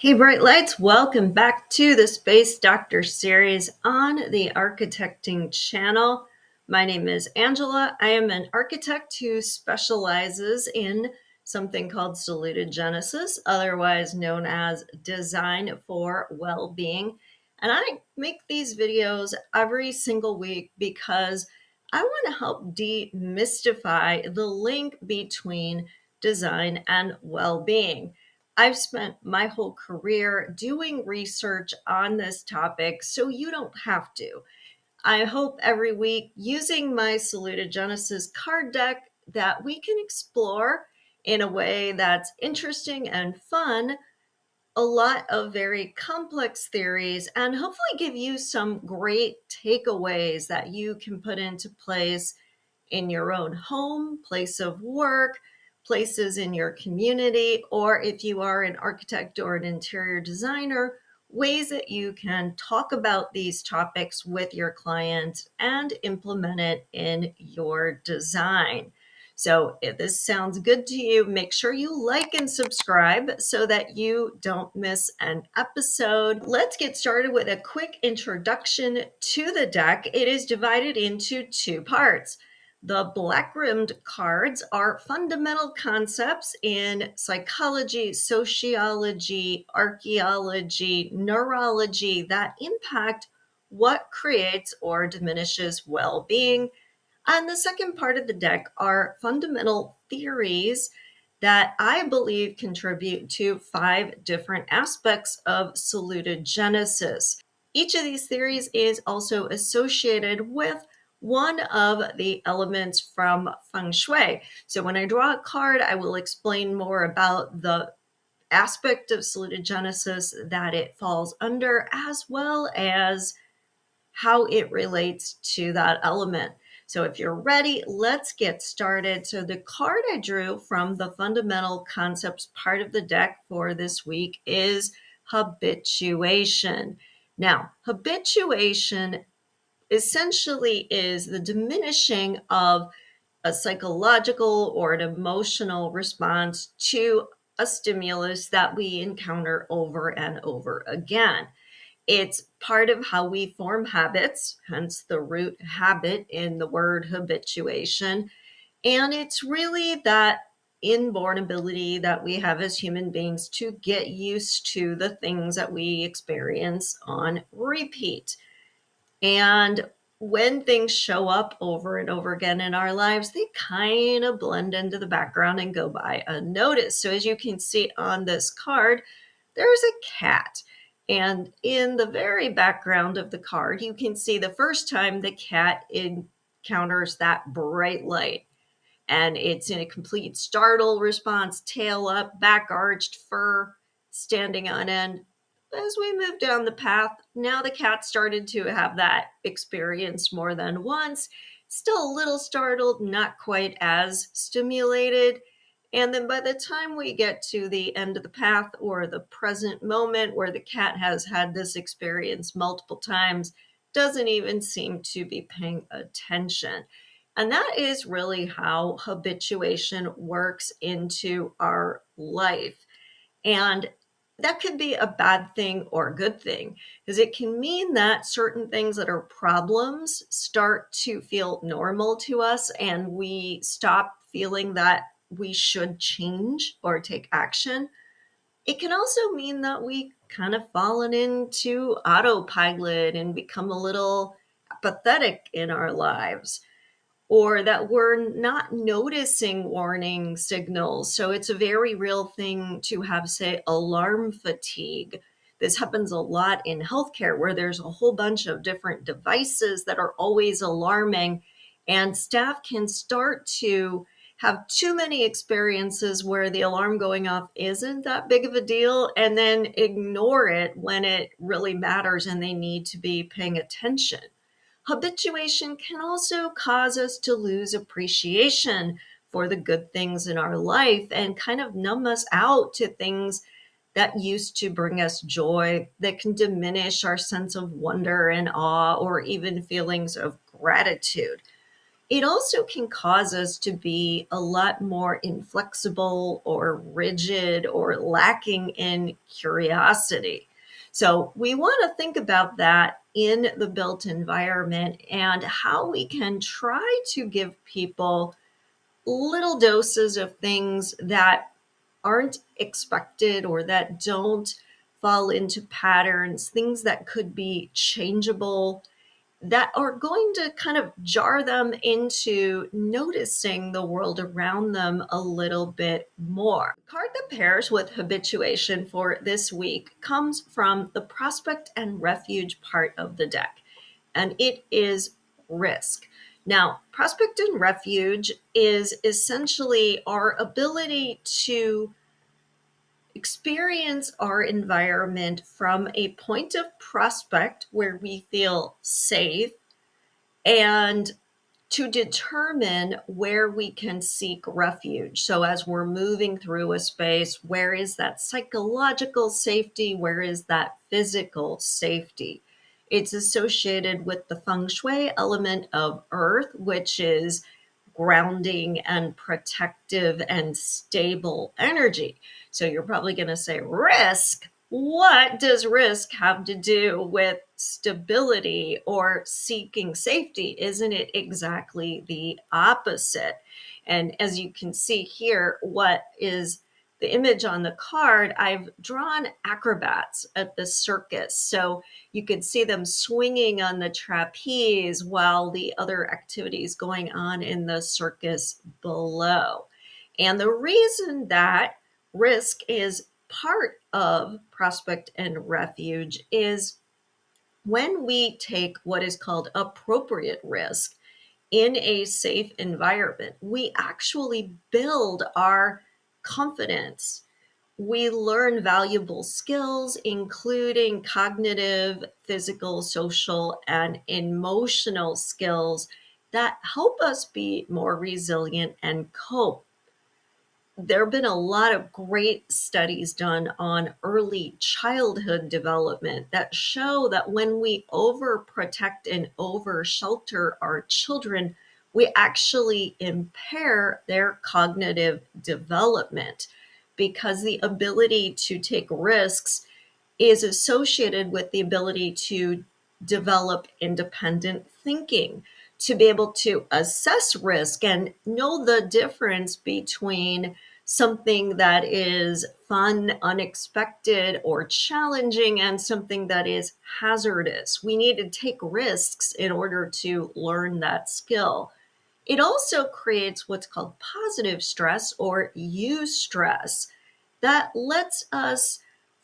Hey, Bright Lights, welcome back to the Space Doctor series on the Architecting channel. My name is Angela. I am an architect who specializes in something called salutogenesis, otherwise known as design for well-being. And I make these videos every single week because I want to help demystify the link between design and well-being. I've spent my whole career doing research on this topic, so you don't have to. I hope every week using my Salutogenesis card deck that we can explore in a way that's interesting and fun a lot of very complex theories and hopefully give you some great takeaways that you can put into place in your own home, place of work, places in your community, or if you are an architect or an interior designer, ways that you can talk about these topics with your client and implement it in your design. So if this sounds good to you, make sure you like and subscribe so that you don't miss an episode. Let's get started with a quick introduction to the deck. It is divided into two parts. The black rimmed cards are fundamental concepts in psychology, sociology, archaeology, neurology that impact what creates or diminishes well being. And the second part of the deck are fundamental theories that I believe contribute to 5 different aspects of salutogenesis. Each of these theories is also associated with one of the elements from feng shui. So when I draw a card, I will explain more about the aspect of salutogenesis that it falls under, as well as how it relates to that element. So if you're ready, let's get started. So the card I drew from the fundamental concepts part of the deck for this week is habituation. Now, habituation essentially is the diminishing of a psychological or an emotional response to a stimulus that we encounter over and over again. It's part of how we form habits, hence the root habit in the word habituation. And it's really that inborn ability that we have as human beings to get used to the things that we experience on repeat. And when things show up over and over again in our lives, they kind of blend into the background and go by unnoticed. So, as you can see on this card, there's a cat. And in the very background of the card, you can see the first time the cat encounters that bright light. And it's in a complete startle response, tail up, back arched, fur standing on end. As we move down the path, now the cat started to have that experience more than once. Still a little startled, not quite as stimulated. And then by the time we get to the end of the path or the present moment where the cat has had this experience multiple times, doesn't even seem to be paying attention. And that is really how habituation works into our life. And that could be a bad thing or a good thing, because it can mean that certain things that are problems start to feel normal to us and we stop feeling that we should change or take action. It can also mean that we kind of fallen into autopilot and become a little apathetic in our lives, or that we're not noticing warning signals. So it's a very real thing to have, say, alarm fatigue. This happens a lot in healthcare where there's a whole bunch of different devices that are always alarming, and staff can start to have too many experiences where the alarm going off isn't that big of a deal and then ignore it when it really matters and they need to be paying attention. Habituation can also cause us to lose appreciation for the good things in our life and kind of numb us out to things that used to bring us joy, that can diminish our sense of wonder and awe or even feelings of gratitude. It also can cause us to be a lot more inflexible or rigid or lacking in curiosity. So, we want to think about that in the built environment and how we can try to give people little doses of things that aren't expected or that don't fall into patterns, things that could be changeable, that are going to kind of jar them into noticing the world around them a little bit more. The card that pairs with habituation for this week comes from the prospect and refuge part of the deck, and it is risk. Now, prospect and refuge is essentially our ability to experience our environment from a point of prospect where we feel safe and to determine where we can seek refuge. So, as we're moving through a space, where is that psychological safety? Where is that physical safety? It's associated with the feng shui element of earth, which is grounding and protective and stable energy. So, you're probably going to say, risk. What does risk have to do with stability or seeking safety? Isn't it exactly the opposite? And as you can see here, what is the image on the card? I've drawn acrobats at the circus. So you could see them swinging on the trapeze while the other activities going on in the circus below. And the reason that risk is part of prospect and refuge is when we take what is called appropriate risk in a safe environment, we actually build our confidence. We learn valuable skills, including cognitive, physical, social, and emotional skills that help us be more resilient and cope. There have been a lot of great studies done on early childhood development that show that when we overprotect and over shelter our children, we actually impair their cognitive development because the ability to take risks is associated with the ability to develop independent thinking, to be able to assess risk and know the difference between something that is fun, unexpected, or challenging and something that is hazardous. We need to take risks in order to learn that skill. It also creates what's called positive stress or eustress that lets us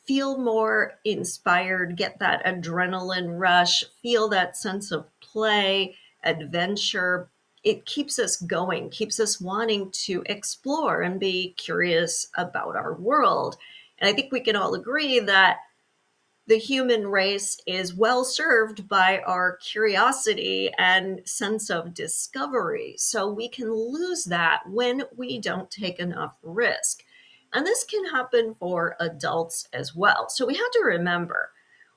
feel more inspired, get that adrenaline rush, feel that sense of play, adventure. It keeps us going, keeps us wanting to explore and be curious about our world. And I think we can all agree that the human race is well served by our curiosity and sense of discovery. So we can lose that when we don't take enough risk. And this can happen for adults as well. So we have to remember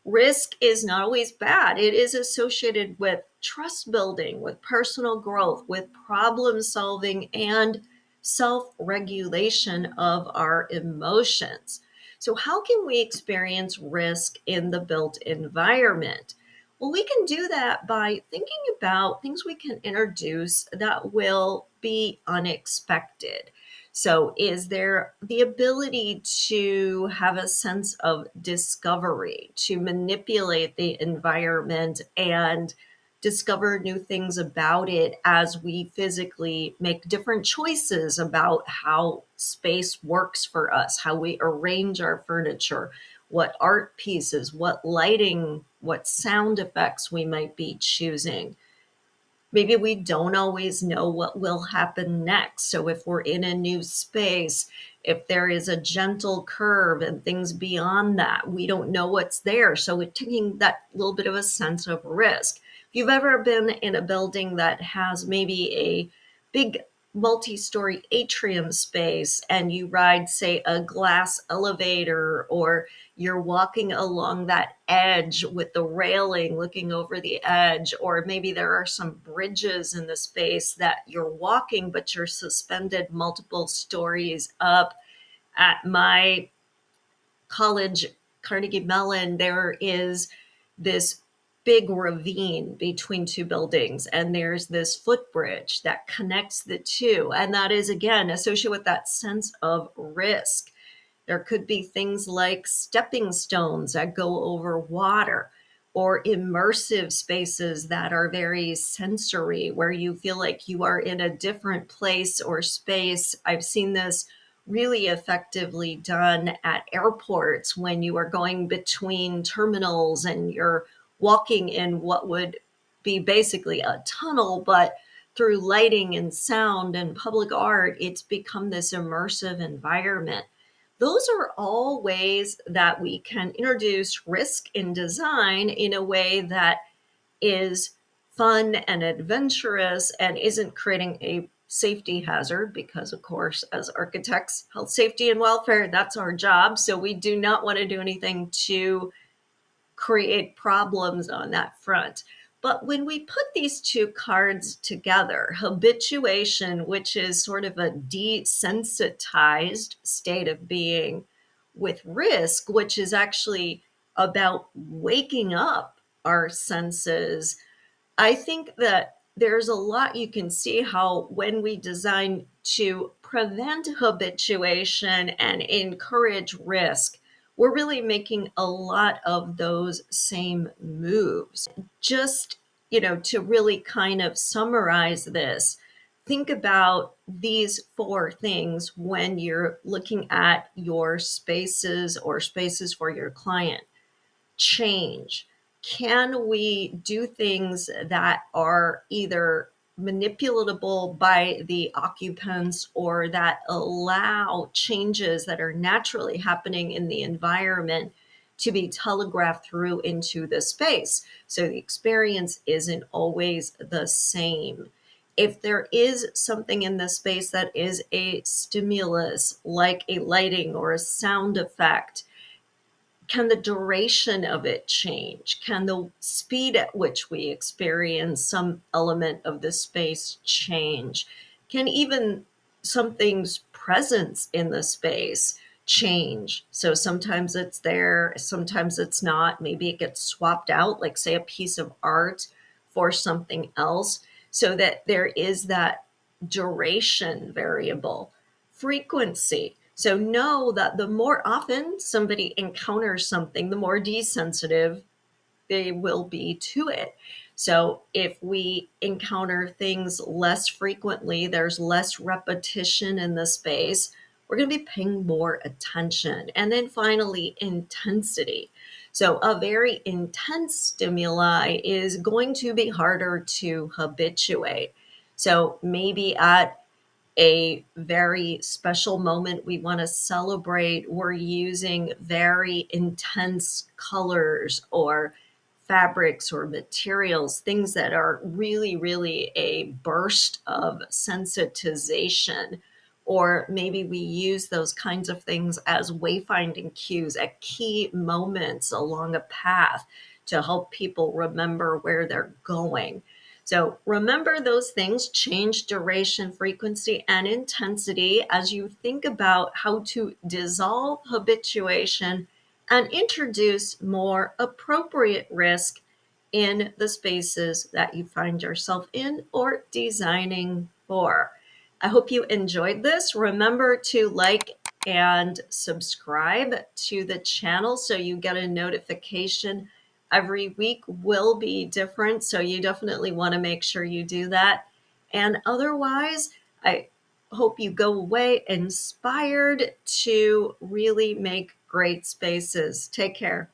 risk is not always bad. It is associated with trust building, with personal growth, with problem solving, and self regulation of our emotions. So, how can we experience risk in the built environment? Well, we can do that by thinking about things we can introduce that will be unexpected. So, is there the ability to have a sense of discovery, to manipulate the environment and discover new things about it as we physically make different choices about how space works for us, how we arrange our furniture, what art pieces, what lighting, what sound effects we might be choosing? Maybe we don't always know what will happen next. So if we're in a new space, if there is a gentle curve and things beyond that, we don't know what's there. So it's taking that little bit of a sense of risk. If you've ever been in a building that has maybe a big multi-story atrium space and you ride, say, a glass elevator, or you're walking along that edge with the railing looking over the edge, or maybe there are some bridges in the space that you're walking, but you're suspended multiple stories up. At my college, Carnegie Mellon, there is this big ravine between two buildings, and there's this footbridge that connects the two. And that is, again, associated with that sense of risk. There could be things like stepping stones that go over water, or immersive spaces that are very sensory, where you feel like you are in a different place or space. I've seen this really effectively done at airports when you are going between terminals and you're walking in what would be basically a tunnel, but through lighting and sound and public art, it's become this immersive environment. Those are all ways that we can introduce risk in design in a way that is fun and adventurous and isn't creating a safety hazard, because of course, as architects, health, safety, and welfare, that's our job. So we do not want to do anything to create problems on that front. But when we put these two cards together, habituation, which is sort of a desensitized state of being, with risk, which is actually about waking up our senses, I think that there's a lot you can see how when we design to prevent habituation and encourage risk, we're really making a lot of those same moves. Just, to really kind of summarize this, think about these four things when you're looking at your spaces or spaces for your client. Change. Can we do things that are either manipulatable by the occupants, or that allow changes that are naturally happening in the environment to be telegraphed through into the space? So the experience isn't always the same. If there is something in the space that is a stimulus, like a lighting or a sound effect, can the duration of it change? Can the speed at which we experience some element of the space change? Can even something's presence in the space change? So sometimes it's there, sometimes it's not. Maybe it gets swapped out, like, say, a piece of art for something else, so that there is that duration variable. Frequency. So know that the more often somebody encounters something, the more desensitive they will be to it. So if we encounter things less frequently, there's less repetition in the space, we're going to be paying more attention. And then finally, intensity. So a very intense stimuli is going to be harder to habituate. So maybe at a very special moment we want to celebrate, we're using very intense colors or fabrics or materials, things that are really, really a burst of sensitization. Or maybe we use those kinds of things as wayfinding cues at key moments along a path to help people remember where they're going. So remember those things: change, duration, frequency, and intensity, as you think about how to dissolve habituation and introduce more appropriate risk in the spaces that you find yourself in or designing for. I hope you enjoyed this. Remember to like and subscribe to the channel so you get a notification. Every week will be different, so you definitely want to make sure you do that. And otherwise, I hope you go away inspired to really make great spaces. Take care.